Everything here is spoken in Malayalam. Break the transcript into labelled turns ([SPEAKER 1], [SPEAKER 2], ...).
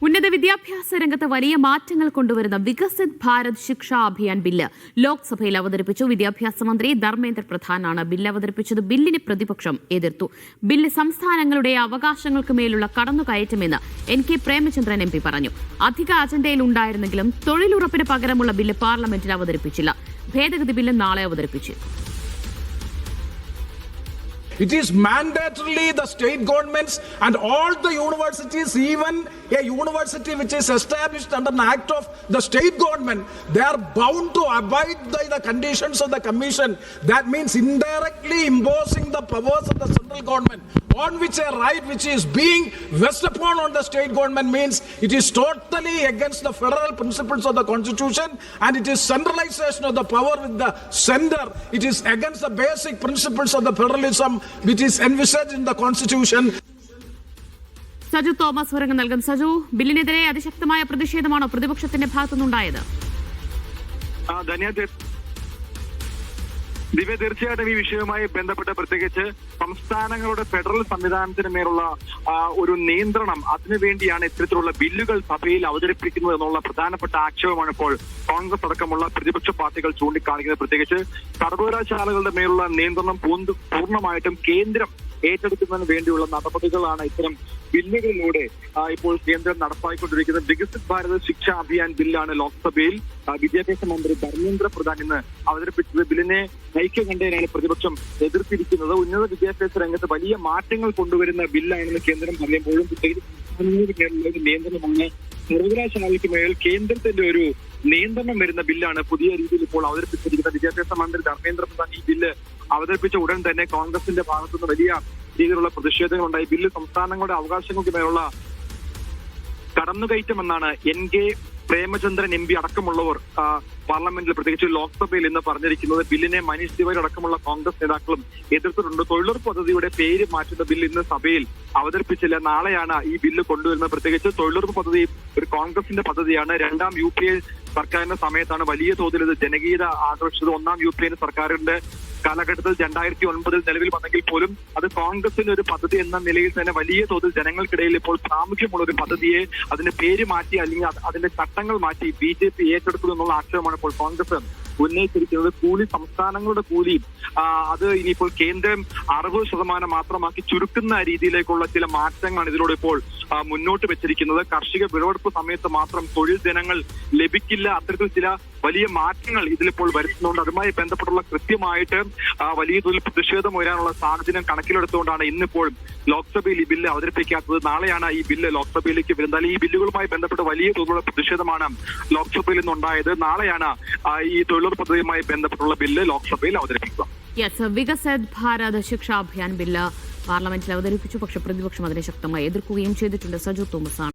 [SPEAKER 1] ഉന്നത വിദ്യാഭ്യാസ രംഗത്ത് വലിയ മാറ്റങ്ങൾ കൊണ്ടുവരുന്ന വികസിത് ഭാരത് ശിക്ഷാ അഭിയാൻ ബില്ല് ലോക്സഭയിൽ അവതരിപ്പിച്ചു. വിദ്യാഭ്യാസ മന്ത്രി ധർമ്മേന്ദ്ര പ്രധാനാണ് ബില്ല് അവതരിപ്പിച്ചത്. ബില്ലിനെ പ്രതിപക്ഷം എതിർത്തു. ബില്ല് സംസ്ഥാനങ്ങളുടെ അവകാശങ്ങൾക്ക് മേലുള്ള കടന്നുകയറ്റമെന്ന് NK പ്രേമചന്ദ്രൻ MP പറഞ്ഞു. അധിക അജണ്ടയിൽ ഉണ്ടായിരുന്നെങ്കിലും തൊഴിലുറപ്പിന് പകരമുള്ള ബില്ല് പാർലമെന്റിൽ അവതരിപ്പിച്ചില്ല. ഭേദഗതി ബില്ല് നാളെ അവതരിപ്പിച്ചു.
[SPEAKER 2] It is mandatorily the state governments and all the universities, even a university which is established under an act of the state government, they are bound to abide by the conditions of the commission. That means indirectly imposing the powers of the central government on which a right which is being vested upon on the state government means it is totally against the federal principles of the constitution, and it is centralization of the power with the center. It is against the basic principles of the federalism which is envisaged in the constitution.
[SPEAKER 1] Saju Thomas വിവരങ്ങൾ നൽകും. സജു, ബില്ലിനെതിരെ അതിശക്തമായ പ്രതിഷേധമാണോ പ്രതിപക്ഷത്തിന്റെ ഭാഗത്തുനിന്നുണ്ടായത്?
[SPEAKER 3] ദിവ്യ, തീർച്ചയായിട്ടും ഈ വിഷയവുമായി ബന്ധപ്പെട്ട് പ്രത്യേകിച്ച് സംസ്ഥാനങ്ങളുടെ ഫെഡറൽ സംവിധാനത്തിന് മേലുള്ള ഒരു നിയന്ത്രണം, അതിനുവേണ്ടിയാണ് ഇത്തരത്തിലുള്ള ബില്ലുകൾ സഭയിൽ അവതരിപ്പിക്കുന്നത് എന്നുള്ള പ്രധാനപ്പെട്ട ആക്ഷേപമാണ് ഇപ്പോൾ കോൺഗ്രസ് അടക്കമുള്ള പ്രതിപക്ഷ പാർട്ടികൾ ചൂണ്ടിക്കാണിക്കുന്നത്. പ്രത്യേകിച്ച് സർവകലാശാലകളുടെ മേലുള്ള നിയന്ത്രണം പൂർണ്ണമായിട്ടും കേന്ദ്രം ഏറ്റെടുക്കുന്നതിന് വേണ്ടിയുള്ള നടപടികളാണ് ഇത്തരം ബില്ലുകളിലൂടെ ഇപ്പോൾ കേന്ദ്രം നടപ്പാക്കിക്കൊണ്ടിരിക്കുന്നത്. വികസിത് ഭാരത് ശിക്ഷാ അഭിയാൻ ബില്ലാണ് ലോക്സഭയിൽ വിദ്യാഭ്യാസ മന്ത്രി ധർമ്മേന്ദ്ര പ്രധാൻ ഇന്ന് അവതരിപ്പിച്ചത്. ബില്ലിനെ ഐക്യകണ്ഠേനയാണ് പ്രതിപക്ഷം എതിർത്തിരിക്കുന്നത്. ഉന്നത വിദ്യാഭ്യാസ രംഗത്ത് വലിയ മാറ്റങ്ങൾ കൊണ്ടുവരുന്ന ബില്ലാണെന്ന് കേന്ദ്രം പറയുമ്പോഴും നിയന്ത്രണമാണ് സർവകലാശാലയ്ക്ക് മേൽ കേന്ദ്രത്തിന്റെ ഒരു നിയന്ത്രണം വരുന്ന ബില്ലാണ് പുതിയ രീതിയിൽ ഇപ്പോൾ അവതരിപ്പിച്ചിരിക്കുന്നത്. വിദ്യാഭ്യാസ മന്ത്രി ധർമ്മേന്ദ്ര പ്രധാൻ ഈ ബില്ല് അവതരിപ്പിച്ച ഉടൻ തന്നെ കോൺഗ്രസിന്റെ ഭാഗത്തുനിന്ന് വലിയ രീതിയിലുള്ള പ്രതിഷേധങ്ങളുണ്ടായി. ബില്ല് സംസ്ഥാനങ്ങളുടെ അവകാശങ്ങൾക്ക് മേലുള്ള കടന്നുകയറ്റമെന്നാണ് NK പ്രേമചന്ദ്രൻ MP അടക്കമുള്ളവർ പാർലമെന്റിൽ പ്രത്യേകിച്ച് ലോക്സഭയിൽ ഇന്ന് പറഞ്ഞിരിക്കുന്നത്. ബില്ലിനെ മനീഷ് തിവാരി അടക്കമുള്ള കോൺഗ്രസ് നേതാക്കളും എതിർത്തിട്ടുണ്ട്. തൊഴിലുറപ്പ് പദ്ധതിയുടെ പേര് മാറ്റുന്ന ബില്ല് ഇന്ന് സഭയിൽ അവതരിപ്പിച്ചില്ല. നാളെയാണ് ഈ ബില്ല് കൊണ്ടുവരുന്നത്. പ്രത്യേകിച്ച് തൊഴിലുറപ്പ് പദ്ധതി ഒരു കോൺഗ്രസിന്റെ പദ്ധതിയാണ്. രണ്ടാം UPA സർക്കാരിന്റെ സമയത്താണ് വലിയ തോതിൽ ഇത് ജനകീയത ആകർഷിച്ചത്. ഒന്നാം UPA സർക്കാരിന്റെ കാലഘട്ടത്തിൽ 2009 നിലവിൽ വന്നെങ്കിൽ പോലും അത് കോൺഗ്രസിന്റെ ഒരു പദ്ധതി എന്ന നിലയിൽ തന്നെ വലിയ തോതിൽ ജനങ്ങൾക്കിടയിൽ ഇപ്പോൾ പ്രാമുഖ്യമുള്ള ഒരു പദ്ധതിയെ അതിന്റെ പേര് മാറ്റി അല്ലെങ്കിൽ അതിന്റെ ചട്ടങ്ങൾ മാറ്റി BJP ഏറ്റെടുക്കുന്നു എന്നുള്ള ആക്ഷേപമാണ് ഇപ്പോൾ കോൺഗ്രസ് ഉന്നയിച്ചിരിക്കുന്നത്. കൂലി, സംസ്ഥാനങ്ങളുടെ കൂലി അത് ഇനിയിപ്പോൾ കേന്ദ്രം 60% മാത്രമാക്കി ചുരുക്കുന്ന രീതിയിലേക്കുള്ള ചില മാറ്റങ്ങളാണ് ഇതിലൂടെ ഇപ്പോൾ മുന്നോട്ട് വെച്ചിരിക്കുന്നത്. കാർഷിക വിളവെടുപ്പ് സമയത്ത് മാത്രം തൊഴിൽ ദിനങ്ങൾ ലഭിക്കില്ല. അത്തരത്തിൽ ചില വലിയ മാറ്റങ്ങൾ ഇതിലിപ്പോൾ വരുത്തുന്നുണ്ട്. അതുമായി ബന്ധപ്പെട്ടുള്ള കൃത്യമായിട്ട് വലിയ തോതിൽ പ്രതിഷേധം ഉയരാനുള്ള സാഹചര്യം കണക്കിലെടുത്തുകൊണ്ടാണ് ഇന്നിപ്പോൾ ലോക്സഭയിൽ ഈ ബില്ല് അവതരിപ്പിക്കാത്തത്. നാളെയാണ് ഈ ബില്ല് ലോക്സഭയിലേക്ക് വരുന്നത്. ഈ ബില്ലുകളുമായി ബന്ധപ്പെട്ട് വലിയ തോതിലുള്ള പ്രതിഷേധമാണ് ലോക്സഭയിൽ നിന്നുണ്ടായത്. നാളെയാണ് ഈ തൊഴിലുറപ്പ് പദ്ധതിയുമായി ബന്ധപ്പെട്ടുള്ള ബില്ല് ലോക്സഭയിൽ അവതരിപ്പിക്കുക.
[SPEAKER 1] വികസിത് ഭാരത് ശിക്ഷാ അഭിയാൻ ബില്ല് പാർലമെന്റിൽ അവതരിപ്പിച്ചു. പക്ഷേ പ്രതിപക്ഷം അതിനെ ശക്തമായി എതിർക്കുകയും ചെയ്തിട്ടുണ്ട്. സജു തോമസ് ആണ്.